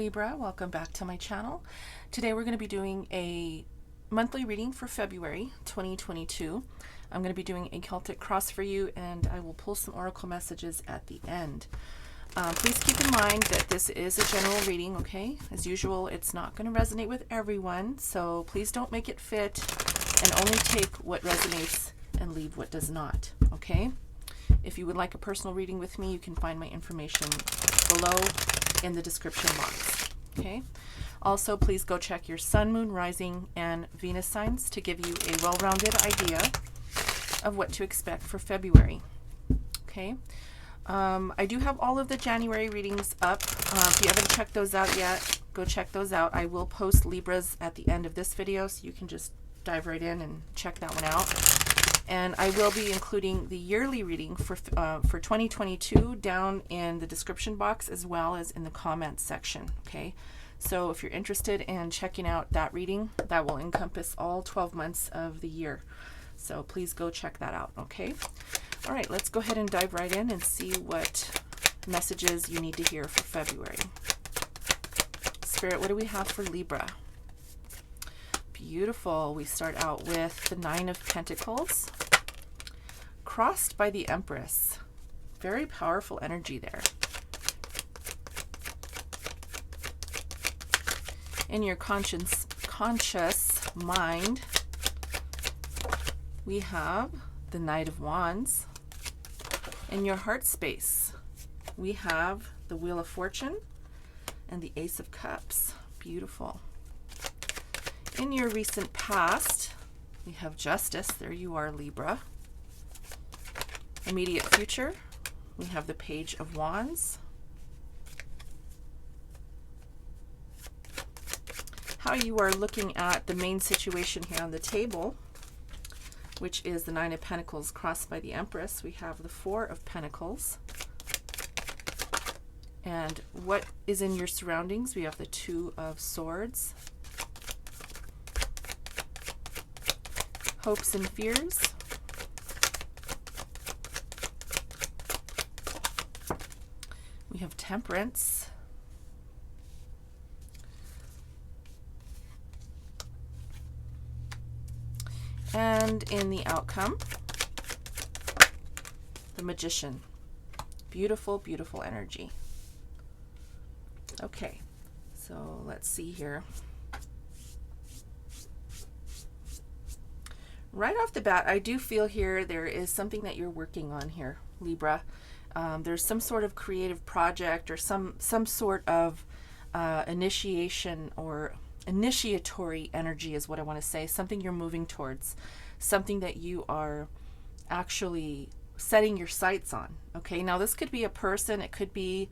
Libra, welcome back to my channel. Today we're going to be doing a monthly reading for February 2022. I'm going to be doing a Celtic cross for you, and I will pull some oracle messages at the end. Please keep in mind that this is a general reading, okay? As usual, it's not going to resonate with everyone, so please don't make it fit and only take what resonates and leave what does not, okay? If you would like a personal reading with me, you can find my information below in the description box, okay? Also, please go check your sun, moon, rising, and Venus signs to give you a well-rounded idea of what to expect for February, okay? I do have all of the January readings up. If you haven't checked those out yet, go check those out. I will post Libras at the end of this video, so you can just dive right in and check that one out. And I will be including the yearly reading for 2022 down in the description box as well as in the comments section, okay? So if you're interested in checking out that reading, that will encompass all 12 months of the year. So please go check that out, okay? All right, let's go ahead and dive right in and see what messages you need to hear for February. Spirit, what do we have for Libra? Beautiful. We start out with the Nine of Pentacles, crossed by the Empress. Very powerful energy there. In your conscious mind, we have the Knight of Wands. In your heart space, we have the Wheel of Fortune and the Ace of Cups. Beautiful. In your recent past, we have Justice. There you are, Libra. Immediate future, we have the Page of Wands. How you are looking at the main situation here on the table, which is the Nine of Pentacles crossed by the Empress. We have the Four of Pentacles. And what is in your surroundings? We have the Two of Swords. Hopes and fears. We have Temperance. And in the outcome, the Magician. Beautiful, beautiful energy. Okay, so let's see here. Right off the bat, I do feel here there is something that you're working on here, Libra. There's some sort of creative project or some sort of initiation or initiatory energy is what I want to say. Something you're moving towards. Something that you are actually setting your sights on. Okay, now this could be a person. It could be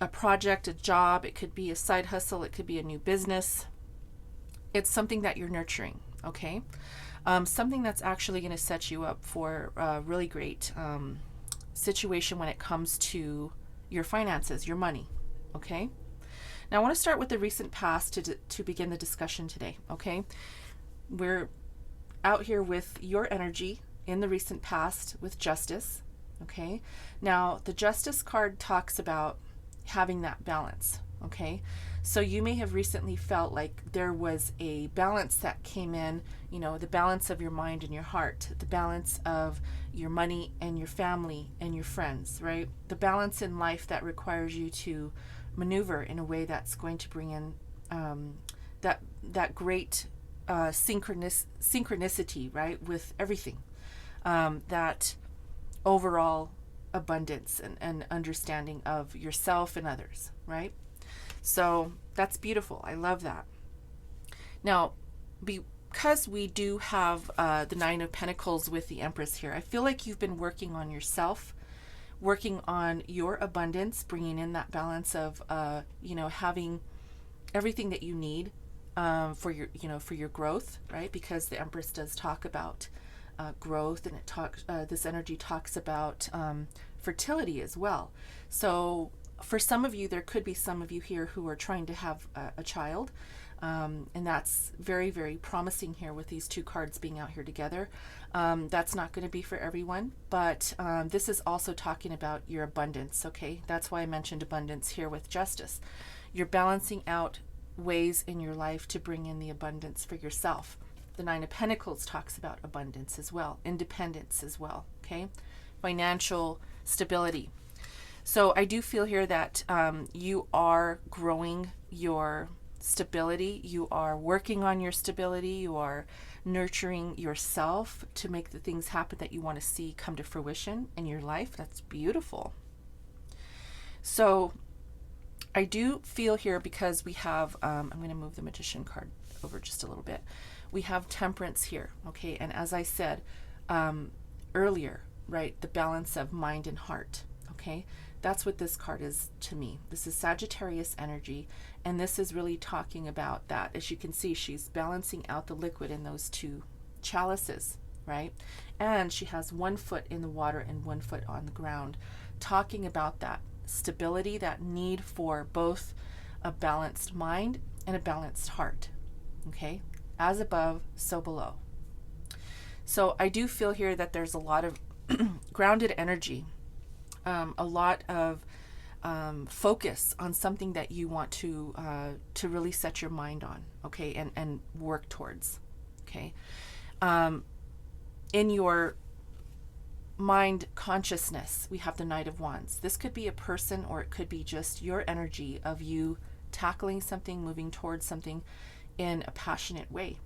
a project, a job. It could be a side hustle. It could be a new business. It's something that you're nurturing. Okay. Something that's actually going to set you up for a really great situation when it comes to your finances, your money, okay? Now, I want to start with the recent past to begin the discussion today, okay? We're out here with your energy in the recent past with Justice, okay? Now, the Justice card talks about having that balance, okay? So you may have recently felt like there was a balance that came in, you know, the balance of your mind and your heart, the balance of your money and your family and your friends, right? The balance in life that requires you to maneuver in a way that's going to bring in that great synchronicity, right, with everything, that overall abundance and understanding of yourself and others, right? So that's beautiful. I love that. Now, because we do have the Nine of Pentacles with the Empress here, I feel like you've been working on yourself, working on your abundance, bringing in that balance of, you know, having everything that you need for your, you know, for your growth, right? Because the Empress does talk about growth, and this energy talks about fertility as well. So for some of you, there could be some of you here who are trying to have a child, and that's very, very promising here with these two cards being out here together. That's not going to be for everyone, but this is also talking about your abundance, okay? That's why I mentioned abundance here with Justice. You're balancing out ways in your life to bring in the abundance for yourself. The Nine of Pentacles talks about abundance as well, independence as well, okay? Financial stability. So I do feel here that you are growing your stability. You are working on your stability. You are nurturing yourself to make the things happen that you want to see come to fruition in your life. That's beautiful. So I do feel here, because we have, I'm going to move the Magician card over just a little bit. We have Temperance here, okay? And as I said earlier, right, the balance of mind and heart, okay? That's what this card is to me. This is Sagittarius energy, and this is really talking about that. As you can see, she's balancing out the liquid in those two chalices, right? And she has 1 foot in the water and 1 foot on the ground, talking about that stability, that need for both a balanced mind and a balanced heart, okay? As above, so below. So I do feel here that there's a lot of grounded energy, a lot of focus on something that you want to really set your mind on, okay, and work towards, okay. In your mind consciousness, we have the Knight of Wands. This could be a person, or it could be just your energy of you tackling something, moving towards something in a passionate way.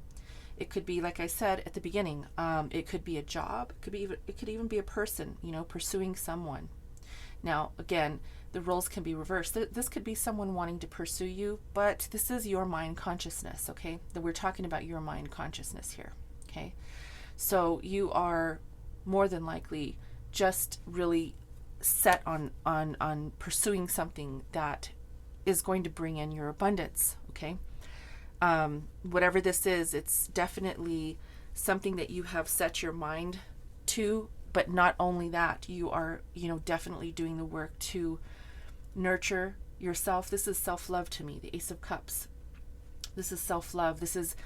It could be, like I said at the beginning, it could be a job. It could even be a person, you know, pursuing someone. Now, again, the roles can be reversed. This could be someone wanting to pursue you, but this is your mind consciousness, okay? That we're talking about your mind consciousness here, okay? So you are more than likely just really set on pursuing something that is going to bring in your abundance, okay? Whatever this is, it's definitely something that you have set your mind to. But not only that, you are, you know, definitely doing the work to nurture yourself. This is self-love to me, the Ace of Cups. This is self-love. This is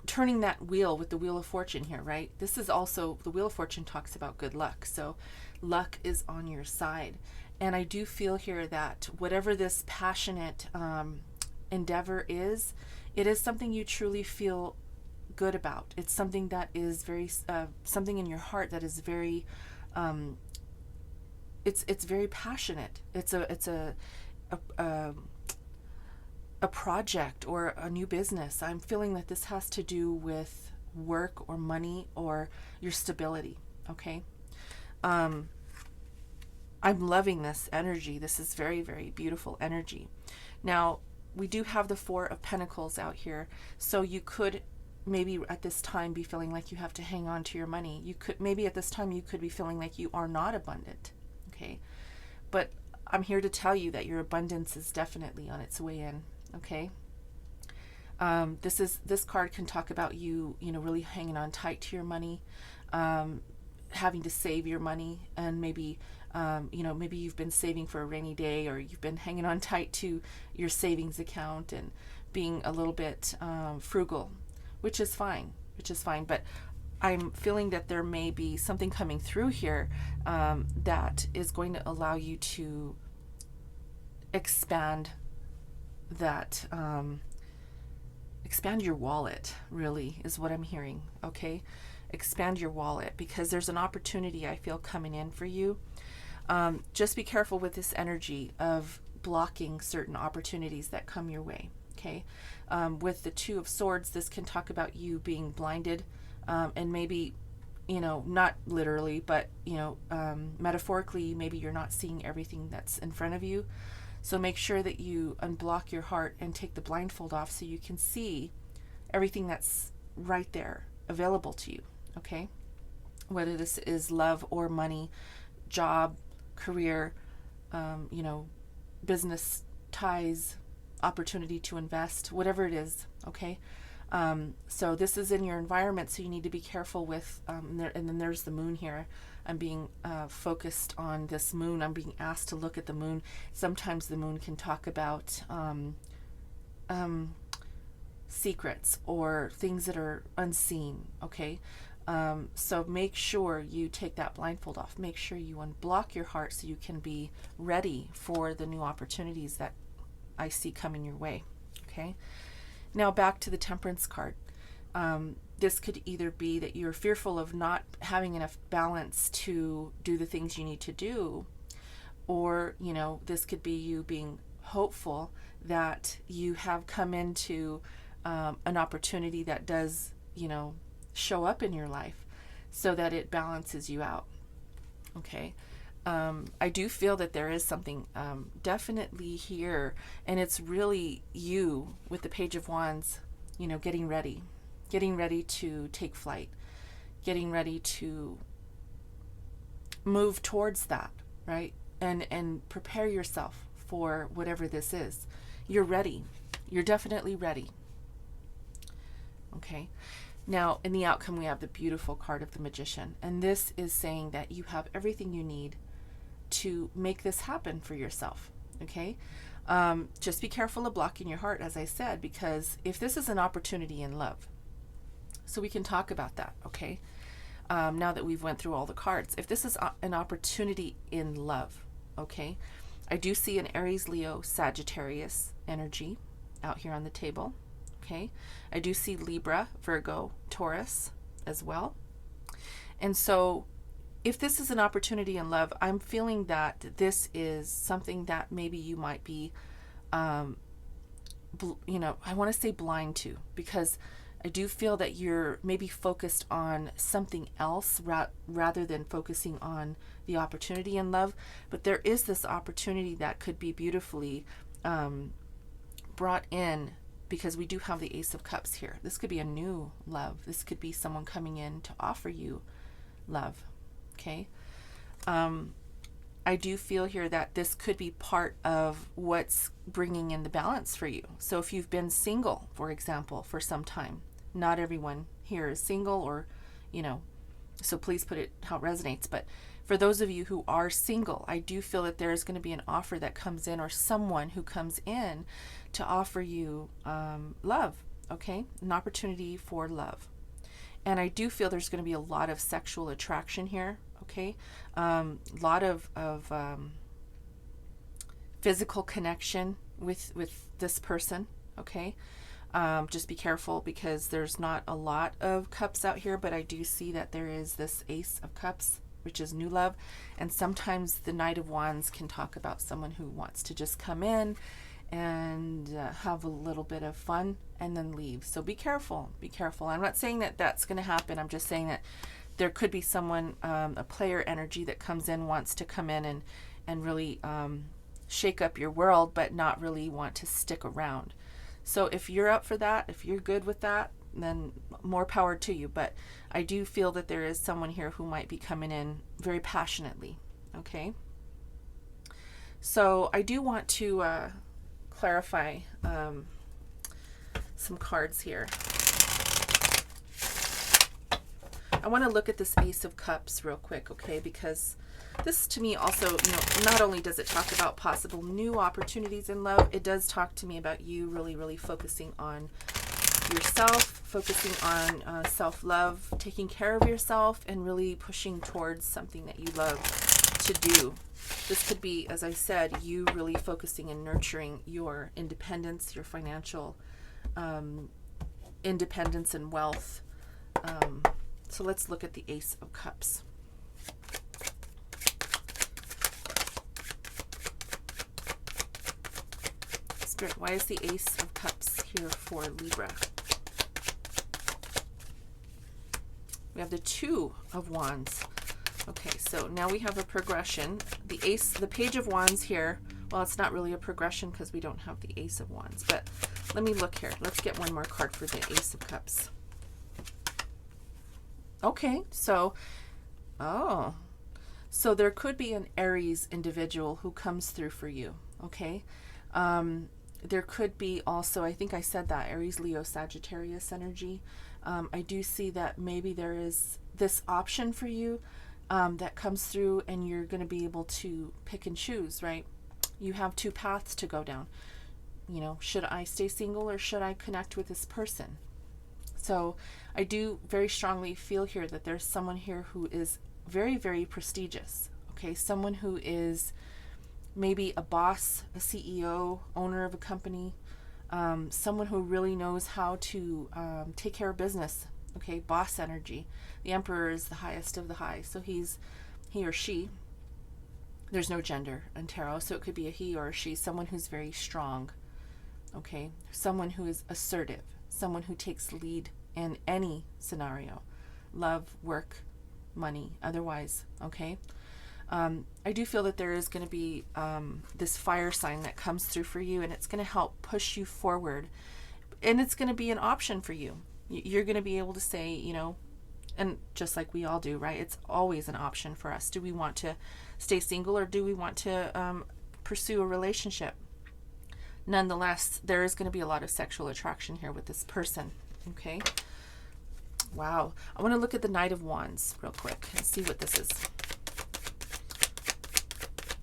turning that wheel with the Wheel of Fortune here, right? This is also, the Wheel of Fortune talks about good luck. So luck is on your side. And I do feel here that whatever this passionate endeavor is, it is something you truly feel good about. It's something that is very something in your heart that is very it's very passionate. It's a project or a new business. I'm feeling that this has to do with work or money or your stability, okay? I'm loving this energy. This is very, very beautiful energy. Now, we do have the Four of Pentacles out here, so you could maybe at this time be feeling like you have to hang on to your money. You could, maybe at this time you could be feeling like you are not abundant, okay? But I'm here to tell you that your abundance is definitely on its way in, okay? This card can talk about you know, really hanging on tight to your money, having to save your money, and maybe you know, maybe you've been saving for a rainy day, or you've been hanging on tight to your savings account and being a little bit frugal, which is fine, but I'm feeling that there may be something coming through here that is going to allow you to expand that, expand your wallet, really, is what I'm hearing, okay? Expand your wallet, because there's an opportunity I feel coming in for you. Just be careful with this energy of blocking certain opportunities that come your way, okay? With the Two of Swords, this can talk about you being blinded, and maybe, you know, not literally, but, you know, metaphorically, maybe you're not seeing everything that's in front of you. So make sure that you unblock your heart and take the blindfold off so you can see everything that's right there available to you, okay? Whether this is love or money, job, career, you know, business ties, opportunity to invest, whatever it is, okay? So this is in your environment, so you need to be careful with, and then there's the moon here. I'm being focused on this moon. I'm being asked to look at the moon. Sometimes the moon can talk about secrets or things that are unseen, okay? So make sure you take that blindfold off. Make sure you unblock your heart so you can be ready for the new opportunities that I see coming your way. Okay. Now back to the Temperance card. This could either be that you're fearful of not having enough balance to do the things you need to do, or, you know, this could be you being hopeful that you have come into an opportunity that does, you know, show up in your life so that it balances you out. Okay. I do feel that there is something definitely here, and it's really you with the Page of Wands, you know, getting ready to take flight, getting ready to move towards that, right? And prepare yourself for whatever this is. You're ready. You're definitely ready. Okay. Now, in the outcome, we have the beautiful card of the Magician. And this is saying that you have everything you need to make this happen for yourself. Okay. Just be careful of blocking your heart, as I said, because if this is an opportunity in love, so we can talk about that. Okay. Now that we've went through all the cards, if this is an opportunity in love, okay, I do see an Aries, Leo, Sagittarius energy out here on the table. Okay. I do see Libra, Virgo, Taurus as well. And so if this is an opportunity in love, I'm feeling that this is something that maybe you might be, you know, I want to say blind to, because I do feel that you're maybe focused on something else rather than focusing on the opportunity in love. But there is this opportunity that could be beautifully brought in, because we do have the Ace of Cups here. This could be a new love. This could be someone coming in to offer you love. Okay. I do feel here that this could be part of what's bringing in the balance for you. So if you've been single, for example, for some time, not everyone here is single, or, you know, so please put it how it resonates. But for those of you who are single, I do feel that there is going to be an offer that comes in, or someone who comes in to offer you love. Okay. An opportunity for love. And I do feel there's going to be a lot of sexual attraction here. Okay. Lot of physical connection with this person. Okay. Just be careful, because there's not a lot of cups out here, but I do see that there is this Ace of Cups, which is new love. And sometimes the Knight of Wands can talk about someone who wants to just come in and have a little bit of fun and then leave. So be careful. Be careful. I'm not saying that that's going to happen. I'm just saying that there could be someone, a player energy that comes in, wants to come in and really shake up your world, but not really want to stick around. So if you're up for that, if you're good with that, then more power to you. But I do feel that there is someone here who might be coming in very passionately. Okay. So I do want to clarify some cards here. I want to look at this Ace of Cups real quick, okay? Because this to me also, you know, not only does it talk about possible new opportunities in love, it does talk to me about you really, really focusing on yourself, focusing on self-love, taking care of yourself, and really pushing towards something that you love to do. This could be, as I said, you really focusing and nurturing your independence, your financial independence and wealth. So let's look at the Ace of Cups. Spirit, why is the Ace of Cups here for Libra? We have the Two of Wands. Okay, so now we have a progression. The Page of Wands here, well, it's not really a progression because we don't have the Ace of Wands, but let me look here. Let's get one more card for the Ace of Cups. Okay, so, so there could be an Aries individual who comes through for you, okay? There could be also, I think I said that, Aries, Leo, Sagittarius energy. I do see that maybe there is this option for you that comes through, and you're going to be able to pick and choose, right? You have two paths to go down. You know, should I stay single or should I connect with this person? So I do very strongly feel here that there's someone here who is very, very prestigious. Okay, someone who is maybe a boss, a CEO, owner of a company, someone who really knows how to take care of business. Okay, boss energy. The Emperor is the highest of the high, so he or she. There's no gender in tarot, so it could be a he or a she. Someone who's very strong. Okay, someone who is assertive. Someone who takes lead in any scenario, love, work, money, otherwise. Okay. I do feel that there is going to be this fire sign that comes through for you, and it's going to help push you forward, and it's going to be an option for you. You're going to be able to say, you know, and just like we all do, right? It's always an option for us. Do we want to stay single, or do we want to pursue a relationship? Nonetheless, there is going to be a lot of sexual attraction here with this person. Okay. Wow. I want to look at the Knight of Wands real quick and see what this is.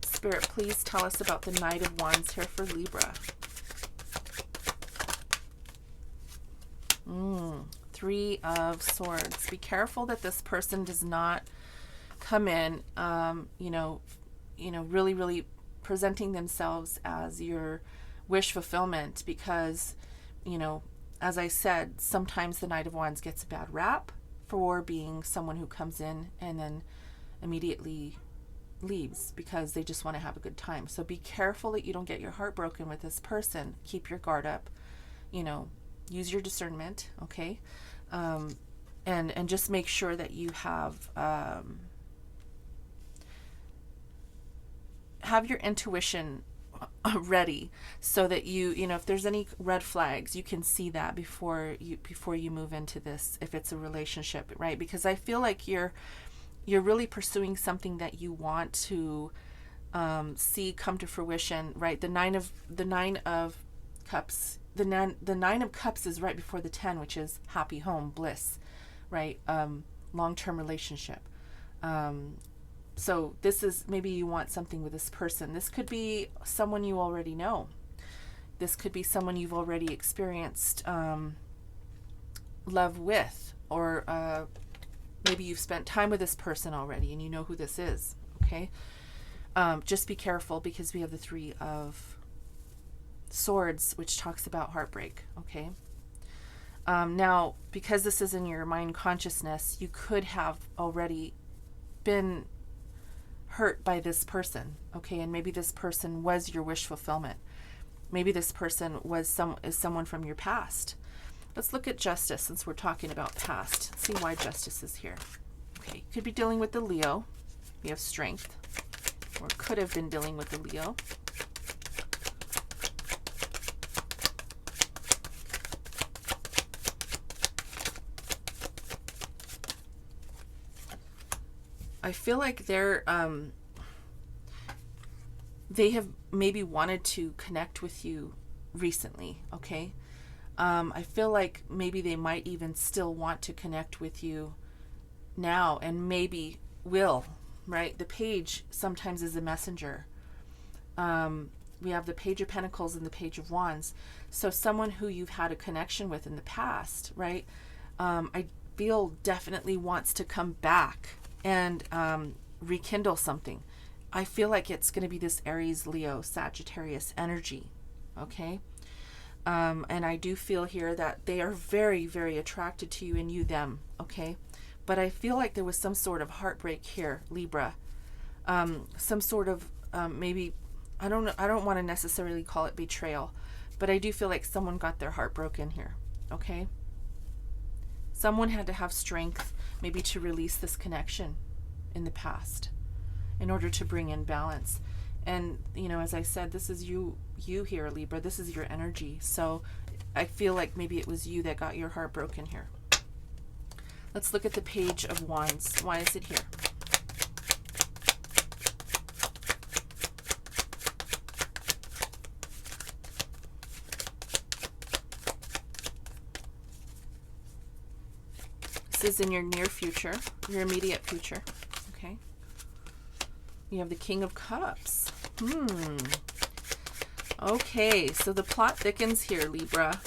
Spirit, please tell us about the Knight of Wands here for Libra. Three of Swords. Be careful that this person does not come in, really, really presenting themselves as your wish fulfillment, because, you know, as I said, sometimes the Knight of Wands gets a bad rap for being someone who comes in and then immediately leaves because they just want to have a good time. So be careful that you don't get your heart broken with this person. Keep your guard up, you know, use your discernment. Okay. And just make sure that you have your intuition ready, so that you know, if there's any red flags, you can see that before you move into this, if it's a relationship, right? Because I feel like you're really pursuing something that you want to see come to fruition, right? The nine of cups, the nine of cups is right before the 10, which is happy home, bliss, right? Long-term relationship. So this is, maybe you want something with this person. This could be someone you already know. This could be someone you've already experienced love with, or maybe you've spent time with this person already and you know who this is. Okay. Just be careful, because we have the Three of Swords, which talks about heartbreak. Okay. Now, because this is in your mind consciousness, you could have already been hurt by this person. Okay. And maybe this person was your wish fulfillment. Maybe this person is someone from your past. Let's look at Justice, since we're talking about past. Let's see why Justice is here. Okay, could be dealing with the Leo. We have Strength, or could have been dealing with the Leo. I feel like they have maybe wanted to connect with you recently. Okay. I feel like maybe they might even still want to connect with you now, and maybe will, right? The Page sometimes is a messenger. We have the Page of Pentacles and the Page of Wands. So someone who you've had a connection with in the past, right? I feel definitely wants to come back and rekindle something. I feel like it's going to be this Aries, Leo, Sagittarius energy. Okay. And I do feel here that they are very, very attracted to you, and you them. Okay. But I feel like there was some sort of heartbreak here, Libra. Some sort of, maybe, I don't know. I don't want to necessarily call it betrayal, but I do feel like someone got their heart broken here. Okay. Someone had to have strength maybe to release this connection in the past in order to bring in balance. And, you know, as I said, this is you here, Libra. This is your energy. So I feel like maybe it was you that got your heart broken here. Let's look at the Page of Wands. Why is it here? This is in your near future, your immediate future. Okay. You have the King of Cups. Okay, so the plot thickens here, Libra.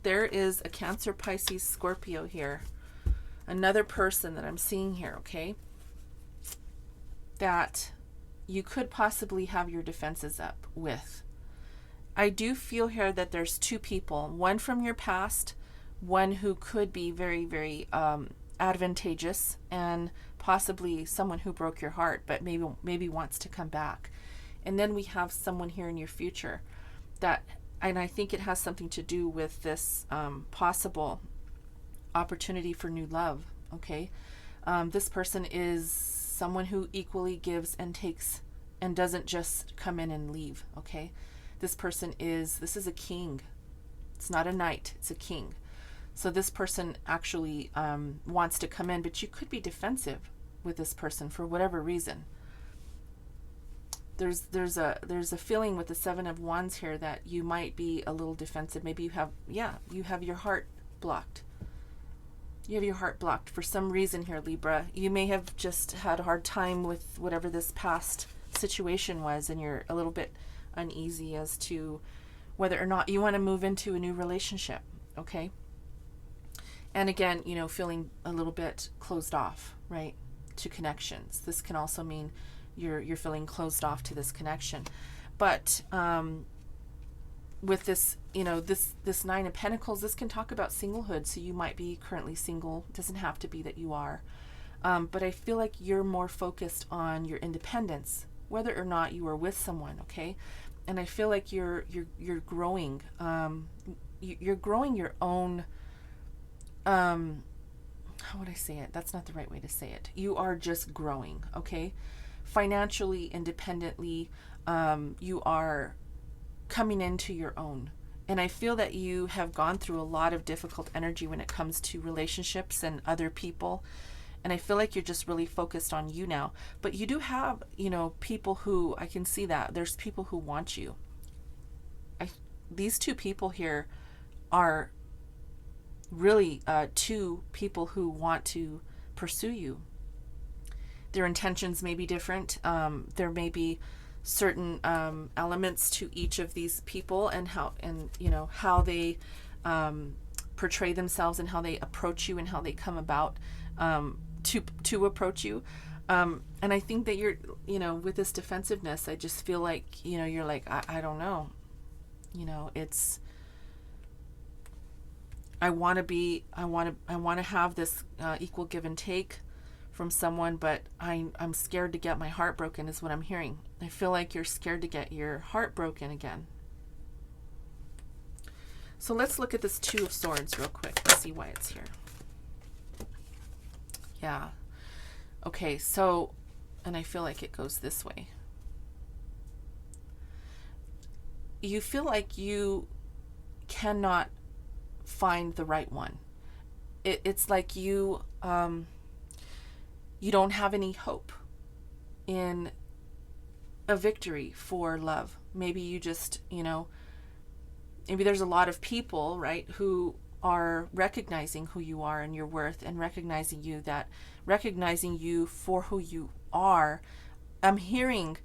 There is a Cancer, Pisces, Scorpio here. Another person that I'm seeing here, okay? That you could possibly have your defenses up with. I do feel here that there's two people, one from your past, one who could be very, very advantageous, and possibly someone who broke your heart, but maybe wants to come back. And then we have someone here in your future that, and I think it has something to do with this possible opportunity for new love. Okay, this person is someone who equally gives and takes, and doesn't just come in and leave. Okay, this is a king. It's not a knight, it's a king. So this person actually wants to come in, but you could be defensive with this person for whatever reason. There's a feeling with the Seven of Wands here that you might be a little defensive. Maybe you have your heart blocked. You have your heart blocked for some reason here, Libra. You may have just had a hard time with whatever this past situation was, and you're a little bit uneasy as to whether or not you want to move into a new relationship. Okay. And again, feeling a little bit closed off, right, to connections. This can also mean you're feeling closed off to this connection. But with this, this Nine of Pentacles, this can talk about singlehood. So you might be currently single. It doesn't have to be that you are. But I feel like you're more focused on your independence, whether or not you are with someone. Okay. And I feel like you're growing. You're growing your own. How would I say it? That's not the right way to say it. You are just growing, okay? Financially, independently, you are coming into your own. And I feel that you have gone through a lot of difficult energy when it comes to relationships and other people. And I feel like you're just really focused on you now. But you do have, people who, I can see that. There's people who want you. These two people here are really two people who want to pursue you. Their intentions may be different. There may be certain elements to each of these people, and how they portray themselves, and how they approach you, and how they come about to approach you. And I think that you're, with this defensiveness, I just feel like, you're like, I don't know. It's, I want to have this equal give and take from someone, but I'm scared to get my heart broken, is what I'm hearing. I feel like you're scared to get your heart broken again. So let's look at this Two of Swords real quick. Let's see why it's here. Yeah. Okay, so, and I feel like it goes this way. You feel like you cannot find the right one. It's like you don't have any hope in a victory for love. Maybe you just, maybe there's a lot of people, right, who are recognizing who you are and your worth, and recognizing you for who you are. I'm hearing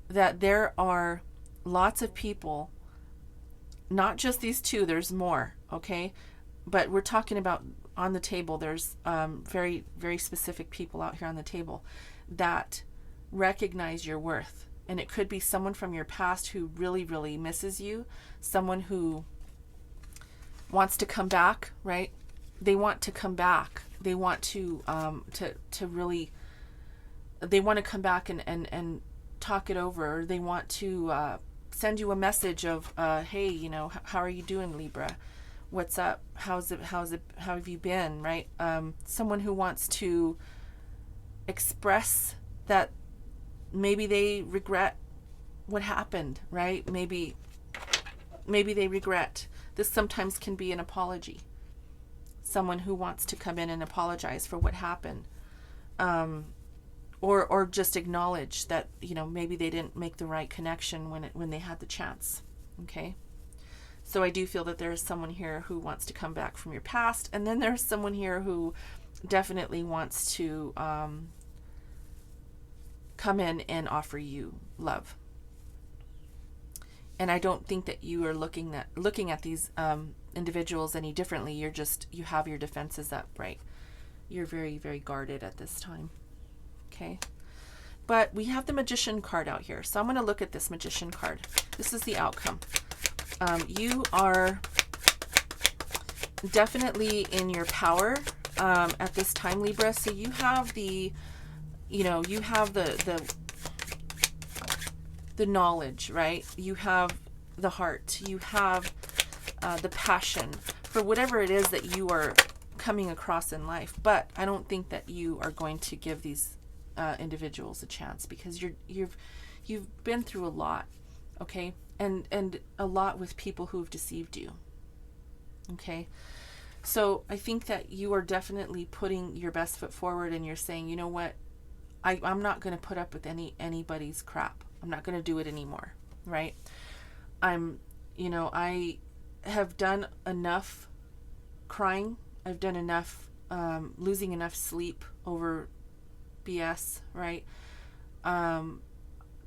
that there are lots of people, not just these two, there's more, okay? But we're talking about on the table, there's very, very specific people out here on the table that recognize your worth. And it could be someone from your past who really, really misses you, someone who wants to come back, right? They want to come back. They want to really, they want to come back and talk it over. They want to send you a message of, hey, how are you doing, Libra? What's up? How have you been, right? Someone who wants to express that maybe they regret what happened, right? Maybe they regret. This sometimes can be an apology. Someone who wants to come in and apologize for what happened. Or just acknowledge that, maybe they didn't make the right connection when they had the chance. Okay? So I do feel that there is someone here who wants to come back from your past, and then there's someone here who definitely wants to come in and offer you love. And I don't think that you are looking at these individuals any differently. You have your defenses up, right? You're very, very guarded at this time. Okay. But we have the Magician card out here. So I'm going to look at this Magician card. This is the outcome. You are definitely in your power at this time, Libra. So you have the, you have the knowledge, right? You have the heart. You have the passion for whatever it is that you are coming across in life. But I don't think that you are going to give these individuals a chance, because you've been through a lot, okay, and a lot with people who've deceived you, okay. So I think that you are definitely putting your best foot forward, and you're saying, you know what, I'm not going to put up with anybody's crap. I'm not going to do it anymore, right? I have done enough crying. I've done enough losing enough sleep over BS, right?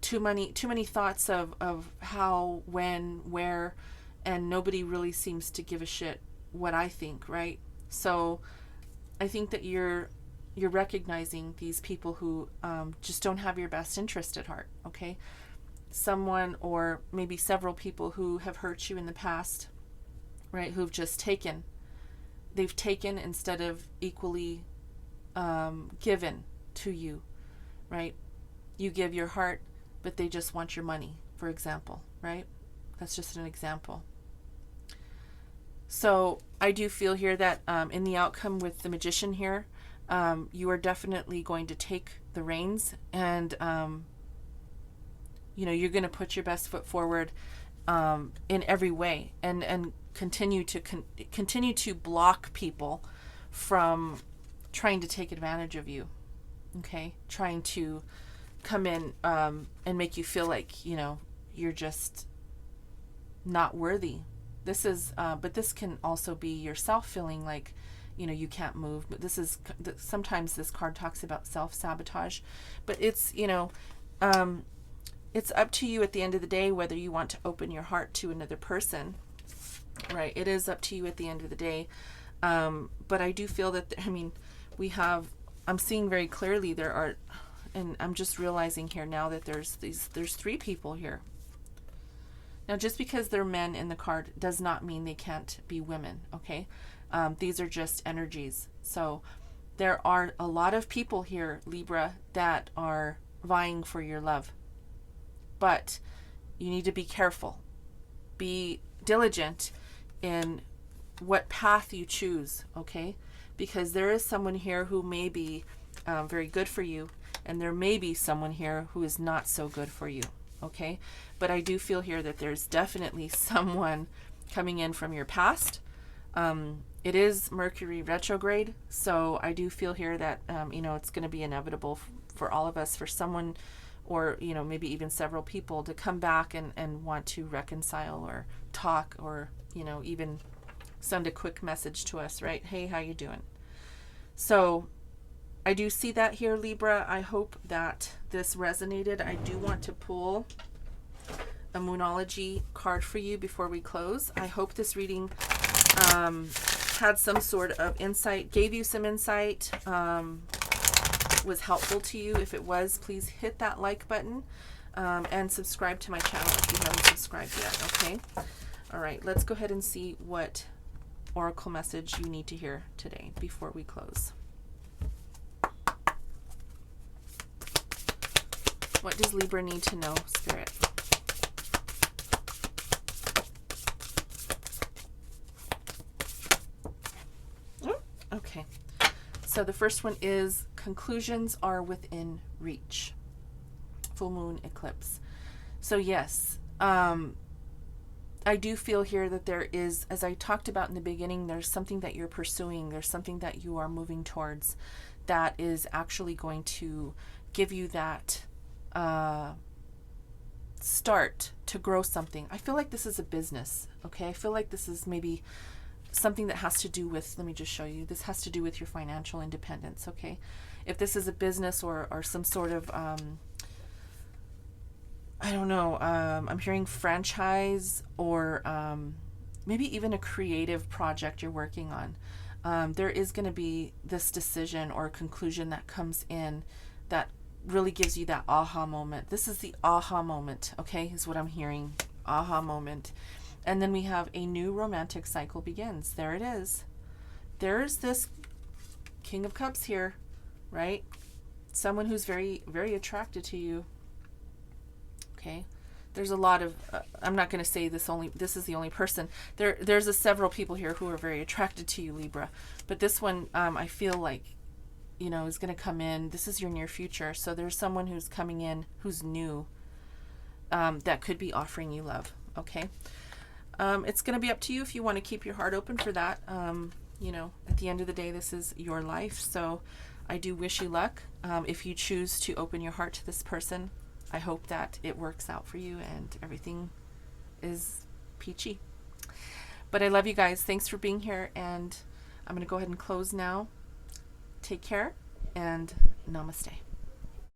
Too many thoughts of how, when, where, and nobody really seems to give a shit what I think, right? So I think that you're recognizing these people who just don't have your best interest at heart, okay? Someone, or maybe several people who have hurt you in the past, right? Who've just taken. They've taken instead of equally given to you, right? You give your heart, but they just want your money, for example, right? That's just an example. So I do feel here that in the outcome with the Magician here, you are definitely going to take the reins, and you're going to put your best foot forward in every way, and continue to block people from trying to take advantage of you, okay? Trying to come in and make you feel like, you're just not worthy. This is, but this can also be yourself feeling like, you can't move. But this is, sometimes this card talks about self-sabotage, but it's, it's up to you at the end of the day whether you want to open your heart to another person, right? It is up to you at the end of the day. But I do feel that, I'm seeing very clearly there are, and I'm just realizing here now that there's three people here. Now, just because they're men in the card does not mean they can't be women, okay? These are just energies. So there are a lot of people here, Libra, that are vying for your love. But you need to be careful. Be diligent in what path you choose, okay? Because there is someone here who may be very good for you, and there may be someone here who is not so good for you, okay? But I do feel here that there's definitely someone coming in from your past. It is Mercury retrograde, so I do feel here that, it's going to be inevitable for all of us, for someone, or, maybe even several people, to come back and want to reconcile or talk, or, even send a quick message to us, right? Hey, how you doing? So I do see that here, Libra. I hope that this resonated. I do want to pull a Moonology card for you before we close. I hope this reading had some sort of insight, gave you some insight, was helpful to you. If it was, please hit that like button and subscribe to my channel if you haven't subscribed yet, okay? All right, let's go ahead and see what oracle message you need to hear today before we close. What does Libra need to know, Spirit? Okay, so the first one is conclusions are within reach. Full moon eclipse. So yes, I do feel here that there is, as I talked about in the beginning, there's something that you're pursuing. There's something that you are moving towards that is actually going to give you that start to grow something. I feel like this is a business, okay? I feel like this is maybe something that has to do with, let me just show you, this has to do with your financial independence, okay? If this is a business or some sort of, I don't know, I'm hearing franchise, or maybe even a creative project you're working on. There is going to be this decision or conclusion that comes in that really gives you that aha moment. This is the aha moment, okay, is what I'm hearing. Aha moment. And then we have a new romantic cycle begins. There it is. There's this King of Cups here, right? Someone who's very, very attracted to you. Okay. There's a lot of, I'm not going to say this is the only person. There's several people here who are very attracted to you, Libra. But this one, I feel like, you know, is going to come in. This is your near future. So there's someone who's coming in who's new, that could be offering you love. Okay. It's going to be up to you if you want to keep your heart open for that. You know, at the end of the day, this is your life. So I do wish you luck. If you choose to open your heart to this person, I hope that it works out for you and everything is peachy. But I love you guys. Thanks for being here. And I'm going to go ahead and close now. Take care and namaste.